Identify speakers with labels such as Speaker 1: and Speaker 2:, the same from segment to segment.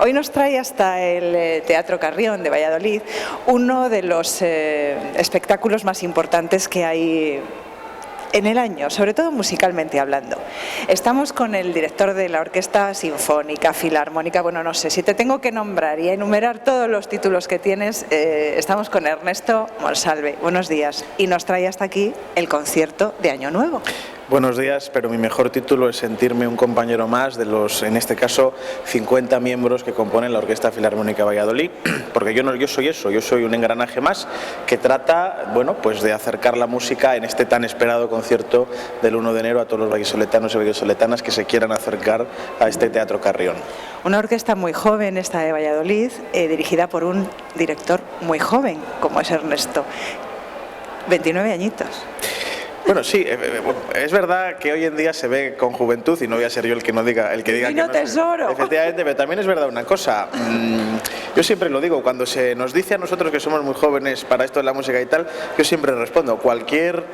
Speaker 1: Hoy nos trae hasta el Teatro Carrión de Valladolid uno de los espectáculos más importantes que hay en el año, sobre todo musicalmente hablando. Estamos con el director de la Orquesta Sinfónica, Filarmónica, bueno, no sé, si te tengo que nombrar y enumerar todos los títulos que tienes, estamos con Ernesto Monsalve. Buenos días. Y nos trae hasta aquí el concierto de Año Nuevo.
Speaker 2: Buenos días, pero mi mejor título es sentirme un compañero más de los, en este caso, 50 miembros que componen la Orquesta Filarmónica Valladolid, porque yo soy eso, yo soy un engranaje más que trata, bueno, pues de acercar la música en este tan esperado concierto del 1 de enero a todos los vallisoletanos y vallisoletanas que se quieran acercar a este Teatro Carrión.
Speaker 1: Una orquesta muy joven, esta de Valladolid, dirigida por un director muy joven, como es Ernesto. 29 añitos.
Speaker 2: Bueno, sí, es verdad que hoy en día se ve con juventud, y no voy a ser yo el que diga que no.
Speaker 1: Tesoro.
Speaker 2: Efectivamente, pero también es verdad una cosa. Yo siempre lo digo, cuando se nos dice a nosotros que somos muy jóvenes para esto de la música y tal, yo siempre respondo, cualquier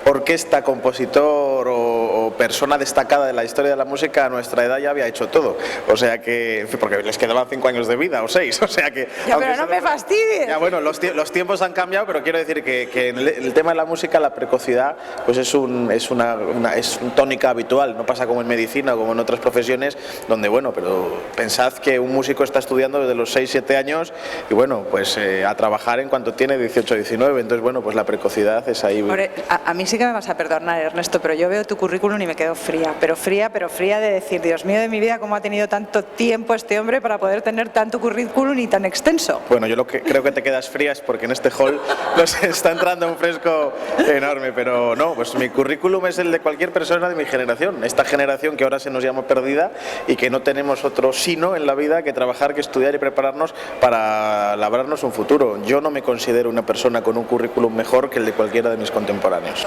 Speaker 2: orquesta, compositor o persona destacada de la historia de la música a nuestra edad ya había hecho todo. O sea que, porque les quedaban 5 años de vida o 6, o sea que...
Speaker 1: Ya, pero no me fastidies.
Speaker 2: Ya, bueno, los tiempos han cambiado, pero quiero decir que en el tema de la música la precocidad pues es una tónica habitual, no pasa como en medicina o como en otras profesiones, donde, bueno, pero pensad que un músico está estudiando desde los 6-7 años y, bueno, pues a trabajar en cuanto tiene 18-19, entonces, bueno, pues la precocidad es ahí.
Speaker 1: A mí sí que me vas a perdonar, Ernesto, pero yo veo tu currículum y me quedo fría, pero fría de decir, Dios mío de mi vida, ¿cómo ha tenido tanto tiempo este hombre para poder tener tanto currículum y tan extenso?
Speaker 2: Bueno, yo creo que te quedas fría es porque en este hall nos está entrando un fresco enorme, pero no, pues mi currículum es el de cualquier persona de mi generación, esta generación que ahora se nos llama perdida y que no tenemos otro sino en la vida que trabajar, que estudiar y prepararnos para labrarnos un futuro. Yo no me considero una persona con un currículum mejor que el de cualquiera de mis contemporáneos.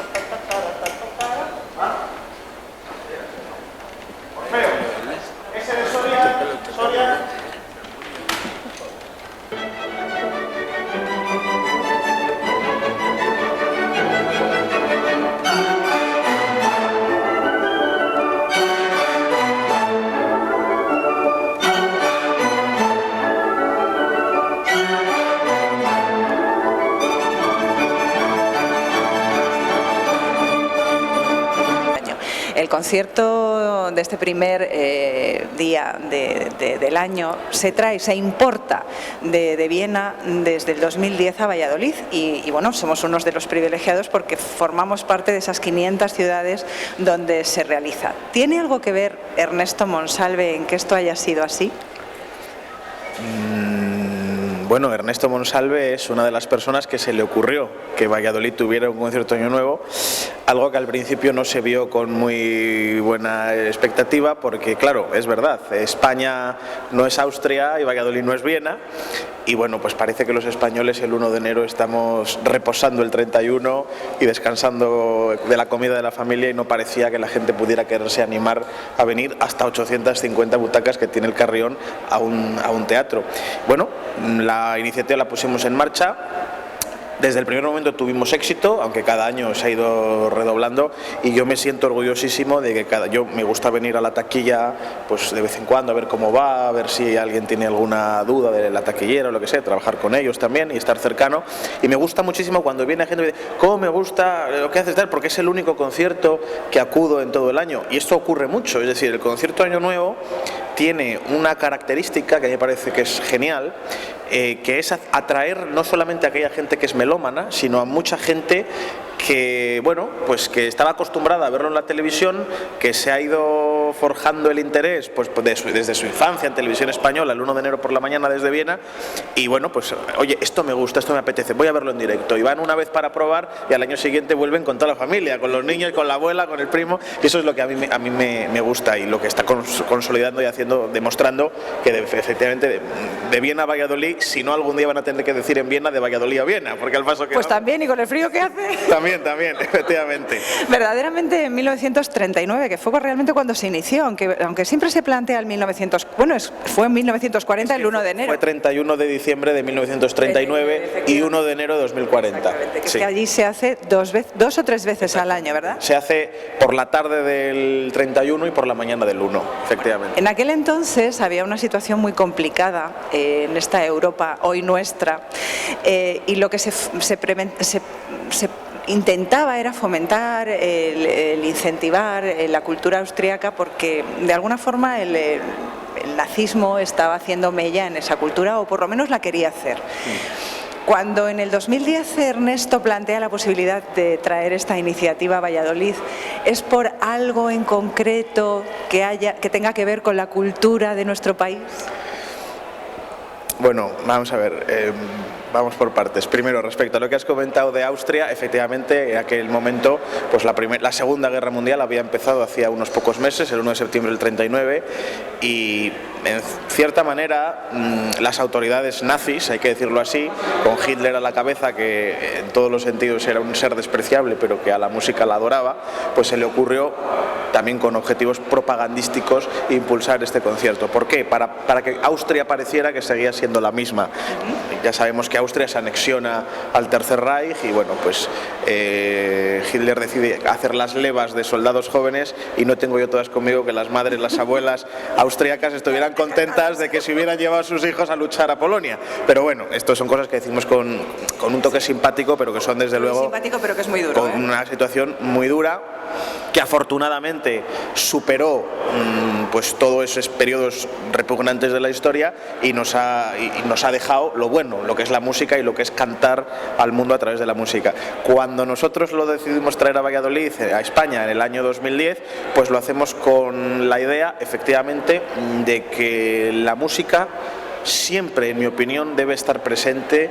Speaker 1: El concierto de este primer día del año se importa de Viena desde el 2010 a Valladolid y bueno, somos unos de los privilegiados porque formamos parte de esas 500 ciudades donde se realiza. ¿Tiene algo que ver Ernesto Monsalve en que esto haya sido así?
Speaker 2: Bueno, Ernesto Monsalve es una de las personas que se le ocurrió que Valladolid tuviera un concierto Año Nuevo, algo que al principio no se vio con muy buena expectativa porque, claro, es verdad, España no es Austria y Valladolid no es Viena y, bueno, pues parece que los españoles el 1 de enero estamos reposando el 31 y descansando de la comida de la familia y no parecía que la gente pudiera quererse animar a venir hasta 850 butacas que tiene el Carrión a un teatro. Bueno, la iniciativa la pusimos en marcha. Desde el primer momento tuvimos éxito, aunque cada año se ha ido redoblando y yo me siento orgullosísimo de que yo me gusta venir a la taquilla pues de vez en cuando a ver cómo va, a ver si alguien tiene alguna duda de la taquillera o lo que sea, trabajar con ellos también y estar cercano. Y me gusta muchísimo cuando viene gente y me dice, ¿cómo me gusta lo que haces? Porque es el único concierto que acudo en todo el año y esto ocurre mucho, es decir, el concierto Año Nuevo tiene una característica que a mí me parece que es genial, que es atraer no solamente a aquella gente que es melómana, sino a mucha gente que, bueno, pues que estaba acostumbrada a verlo en la televisión, que se ha ido forjando el interés pues desde su infancia en televisión española, el 1 de enero por la mañana desde Viena, y bueno, pues oye, esto me gusta, esto me apetece, voy a verlo en directo, y van una vez para probar y al año siguiente vuelven con toda la familia, con los niños, con la abuela, con el primo, y eso es lo que a mí me gusta y lo que está consolidando y haciendo, demostrando que efectivamente de Viena a Valladolid, si no algún día van a tener que decir en Viena de Valladolid a Viena, porque al paso que
Speaker 1: pues
Speaker 2: no,
Speaker 1: también, y con el frío que hace.
Speaker 2: También, efectivamente.
Speaker 1: Verdaderamente en 1939, que fue realmente cuando se inició definición, que aunque siempre se plantea el 1900, bueno, fue en 1940 el 1 de enero.
Speaker 2: Fue 31 de diciembre de 1939 y 1 de enero de 2040.
Speaker 1: Que sí. Allí se hace dos o tres veces al año, ¿verdad?
Speaker 2: Se hace por la tarde del 31 y por la mañana del 1, efectivamente.
Speaker 1: En aquel entonces había una situación muy complicada en esta Europa hoy nuestra, y lo que se intentaba era fomentar, el incentivar la cultura austríaca, porque de alguna forma el nazismo estaba haciendo mella en esa cultura, o por lo menos la quería hacer. Cuando en el 2010 Ernesto plantea la posibilidad de traer esta iniciativa a Valladolid, ¿es por algo en concreto que tenga que ver con la cultura de nuestro país?
Speaker 2: Bueno, vamos a ver, vamos por partes. Primero, respecto a lo que has comentado de Austria, efectivamente, en aquel momento, pues la Segunda Guerra Mundial había empezado hacía unos pocos meses, el 1 de septiembre del 39, y en cierta manera las autoridades nazis, hay que decirlo así, con Hitler a la cabeza, que en todos los sentidos era un ser despreciable, pero que a la música la adoraba, pues se le ocurrió, también con objetivos propagandísticos, impulsar este concierto. ¿Por qué? Para que Austria pareciera que seguía siendo la misma. Ya sabemos que Austria se anexiona al Tercer Reich y bueno, pues Hitler decide hacer las levas de soldados jóvenes, y no tengo yo todas conmigo que las madres, las abuelas austríacas estuvieran contentas de que se hubieran llevado a sus hijos a luchar a Polonia. Pero bueno, esto son cosas que decimos con un toque simpático, pero que son desde luego...
Speaker 1: Simpático, pero que es muy duro.
Speaker 2: Con una situación muy dura, que afortunadamente superó pues todos esos periodos repugnantes de la historia y nos ha dejado lo bueno, lo que es la música y lo que es cantar al mundo a través de la música. Cuando nosotros lo decidimos traer a Valladolid, a España, en el año 2010, pues lo hacemos con la idea, efectivamente, de que la música siempre, en mi opinión, debe estar presente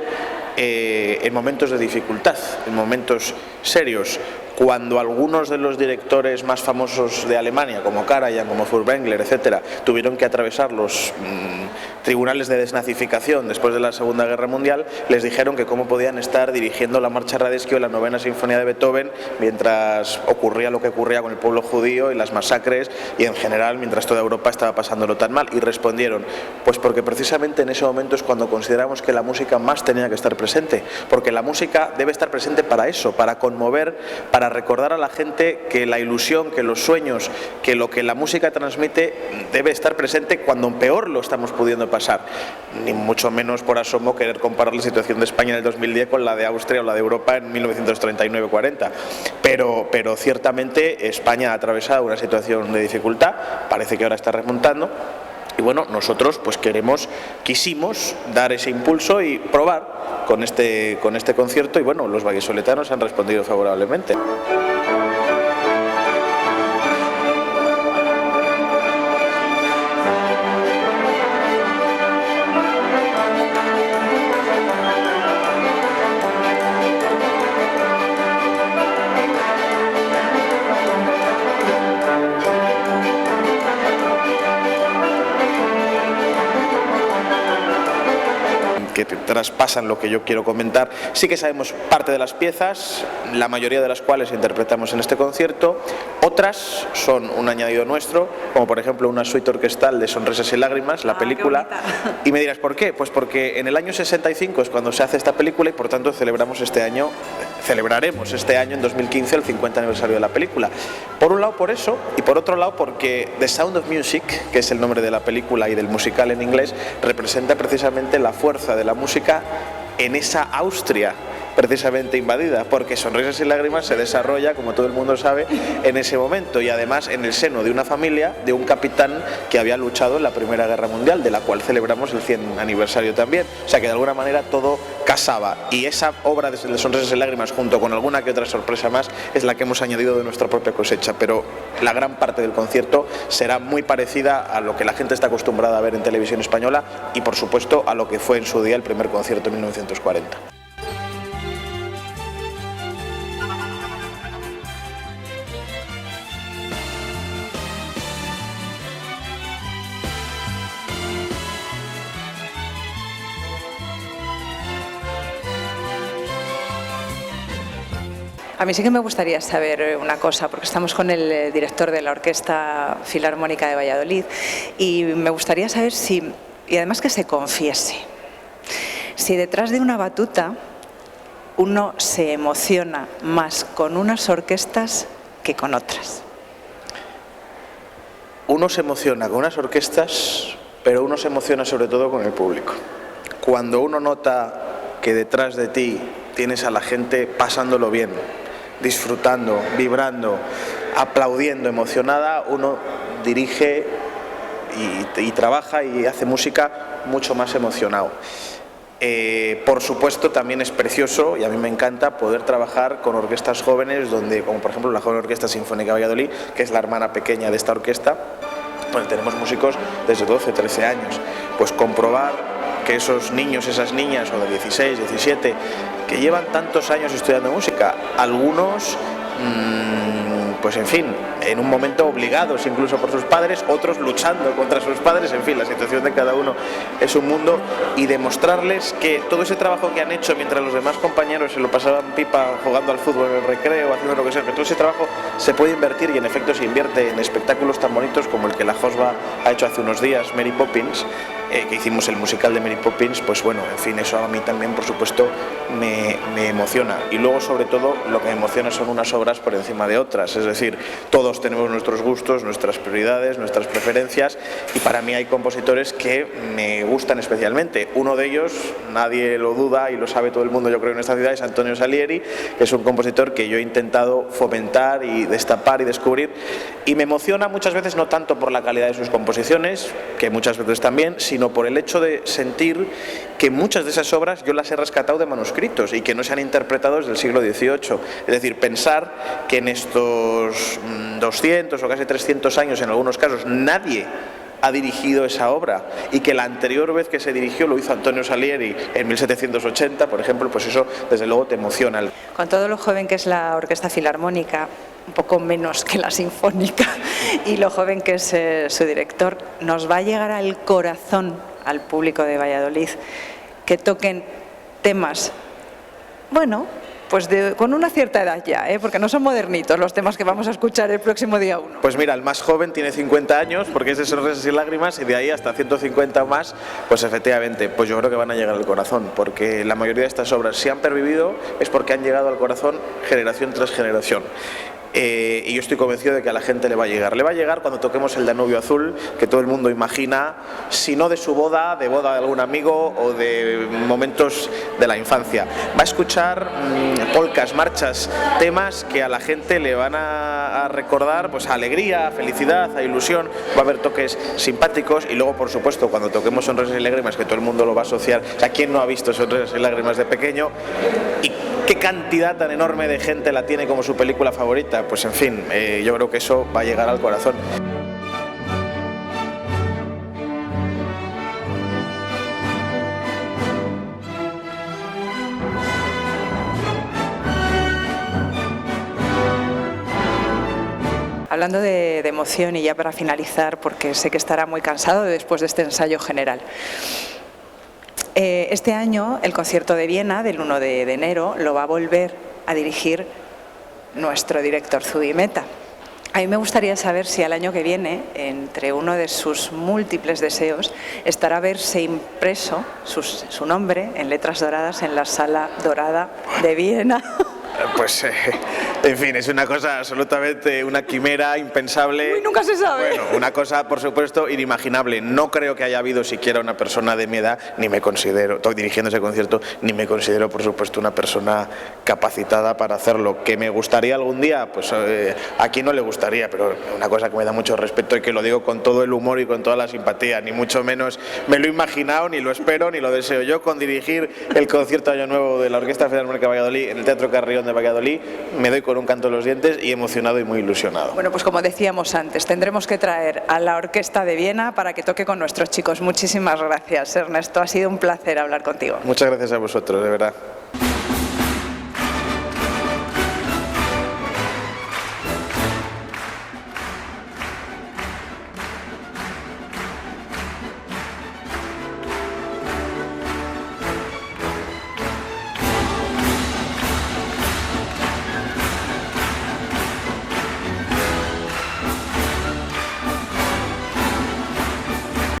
Speaker 2: en momentos de dificultad, en momentos serios. Cuando algunos de los directores más famosos de Alemania, como Karajan, como Furtwängler, etcétera, tuvieron que atravesar los tribunales de desnazificación después de la Segunda Guerra Mundial, les dijeron que cómo podían estar dirigiendo la Marcha Radetzky o la Novena Sinfonía de Beethoven mientras ocurría lo que ocurría con el pueblo judío y las masacres, y en general mientras toda Europa estaba pasándolo tan mal. Y respondieron, pues porque precisamente en ese momento es cuando consideramos que la música más tenía que estar presente, porque la música debe estar presente para eso, para conmover, para recordar a la gente que la ilusión, que los sueños, que lo que la música transmite debe estar presente cuando peor lo estamos pudiendo pasar. Ni mucho menos por asomo querer comparar la situación de España en el 2010 con la de Austria o la de Europa en 1939-40. Pero ciertamente España ha atravesado una situación de dificultad, parece que ahora está remontando. Y bueno, nosotros pues quisimos dar ese impulso y probar con este concierto, y bueno, los vallisoletanos han respondido favorablemente. Que traspasan lo que yo quiero comentar. Sí que sabemos parte de las piezas, la mayoría de las cuales interpretamos en este concierto. Otras son un añadido nuestro, como por ejemplo una suite orquestal de Sonrisas y Lágrimas, la película. Y me dirás, ¿por qué? Pues porque en el año 65 es cuando se hace esta película, y por tanto celebraremos este año en 2015 el 50 aniversario de la película. Por un lado por eso, y por otro lado porque The Sound of Music, que es el nombre de la película y del musical en inglés, representa precisamente la fuerza de la música en esa Austria precisamente invadida, porque Sonrisas y Lágrimas se desarrolla, como todo el mundo sabe, en ese momento, y además en el seno de una familia de un capitán que había luchado en la Primera Guerra Mundial, de la cual celebramos el 100 aniversario también. O sea que de alguna manera todo casaba, y esa obra de Sonrisas y Lágrimas, junto con alguna que otra sorpresa más, es la que hemos añadido de nuestra propia cosecha, pero la gran parte del concierto será muy parecida a lo que la gente está acostumbrada a ver en televisión española, y por supuesto a lo que fue en su día el primer concierto en 1940.
Speaker 1: A mí sí que me gustaría saber una cosa, porque estamos con el director de la Orquesta Filarmónica de Valladolid y me gustaría saber si, y además que se confiese, si detrás de una batuta uno se emociona más con unas orquestas que con otras.
Speaker 2: Uno se emociona con unas orquestas, pero uno se emociona sobre todo con el público. Cuando uno nota que detrás de ti tienes a la gente pasándolo bien, disfrutando, vibrando, aplaudiendo, emocionada, uno dirige y trabaja y hace música mucho más emocionado. Por supuesto, también es precioso y a mí me encanta poder trabajar con orquestas jóvenes, como por ejemplo la Joven Orquesta Sinfónica de Valladolid, que es la hermana pequeña de esta orquesta, donde tenemos músicos desde 12, 13 años. Pues comprobar que esos niños, esas niñas, o de 16, 17, que llevan tantos años estudiando música, algunos, pues en fin, en un momento obligados incluso por sus padres, otros luchando contra sus padres, en fin, la situación de cada uno es un mundo, y demostrarles que todo ese trabajo que han hecho mientras los demás compañeros se lo pasaban pipa jugando al fútbol en el recreo, haciendo lo que sea, que todo ese trabajo se puede invertir, y en efecto se invierte en espectáculos tan bonitos como el que la Josba ha hecho hace unos días, Mary Poppins, que hicimos el musical de Mary Poppins. Pues bueno, en fin, eso a mí también, por supuesto, me emociona. Y luego, sobre todo, lo que me emociona son unas obras por encima de otras, es decir, todos tenemos nuestros gustos, nuestras prioridades, nuestras preferencias, y para mí hay compositores que me gustan especialmente. Uno de ellos, nadie lo duda y lo sabe todo el mundo, yo creo, en esta ciudad, es Antonio Salieri, que es un compositor que yo he intentado fomentar y destapar y descubrir, y me emociona muchas veces no tanto por la calidad de sus composiciones, que muchas veces también, sino por el hecho de sentir que muchas de esas obras yo las he rescatado de manuscritos y que no se han interpretado desde el siglo XVIII. Es decir, pensar que en estos 200 o casi 300 años, en algunos casos, nadie ha dirigido esa obra, y que la anterior vez que se dirigió lo hizo Antonio Salieri en 1780, por ejemplo, pues eso desde luego te emociona.
Speaker 1: Con todo lo joven que es la Orquesta Filarmónica, un poco menos que la Sinfónica, y lo joven que es su director, nos va a llegar al corazón, al público de Valladolid, que toquen temas, bueno, pues con una cierta edad ya, porque no son modernitos los temas que vamos a escuchar el próximo día 1.
Speaker 2: Pues mira, el más joven tiene 50 años, porque es de Sonrisas y Lágrimas, y de ahí hasta 150 o más, pues efectivamente, pues yo creo que van a llegar al corazón, porque la mayoría de estas obras, si han pervivido, es porque han llegado al corazón generación tras generación. Y yo estoy convencido de que a la gente le va a llegar. Le va a llegar cuando toquemos el Danubio Azul, que todo el mundo imagina, si no de su boda, de boda de algún amigo o de momentos de la infancia. Va a escuchar polcas, marchas, temas que a la gente le van a recordar pues a alegría, a felicidad, a ilusión. Va a haber toques simpáticos, y luego, por supuesto, cuando toquemos Sonrisas y Lágrimas, que todo el mundo lo va a asociar. O sea, ¿quién no ha visto Sonrisas y Lágrimas de pequeño? Y qué cantidad tan enorme de gente la tiene como su película favorita. Pues en fin, yo creo que eso va a llegar al corazón.
Speaker 1: Hablando de emoción, y ya para finalizar, porque sé que estará muy cansado después de este ensayo general. Este año el concierto de Viena del 1 de enero lo va a volver a dirigir nuestro director Zubimeta. A mí me gustaría saber si al año que viene, entre uno de sus múltiples deseos, estará verse impreso su nombre en letras doradas en la Sala Dorada de Viena.
Speaker 2: Pues, en fin, es una cosa absolutamente, una quimera impensable.
Speaker 1: Uy, nunca se sabe.
Speaker 2: Bueno, una cosa, por supuesto, inimaginable. No creo que haya habido siquiera una persona de mi edad, ni me considero, estoy dirigiendo ese concierto, ni me considero, por supuesto, una persona capacitada para hacerlo. ¿Que me gustaría algún día? Pues a quien no le gustaría, pero una cosa que me da mucho respeto, y que lo digo con todo el humor y con toda la simpatía, ni mucho menos me lo he imaginado, ni lo espero, ni lo deseo. Yo, con dirigir el concierto de Año Nuevo de la Orquesta Filarmónica de Valladolid en el Teatro Carrión de Valladolid, me doy con un canto en los dientes y emocionado y muy ilusionado.
Speaker 1: Bueno, pues como decíamos antes, tendremos que traer a la Orquesta de Viena para que toque con nuestros chicos. Muchísimas gracias, Ernesto. Ha sido un placer hablar contigo.
Speaker 2: Muchas gracias a vosotros, de verdad.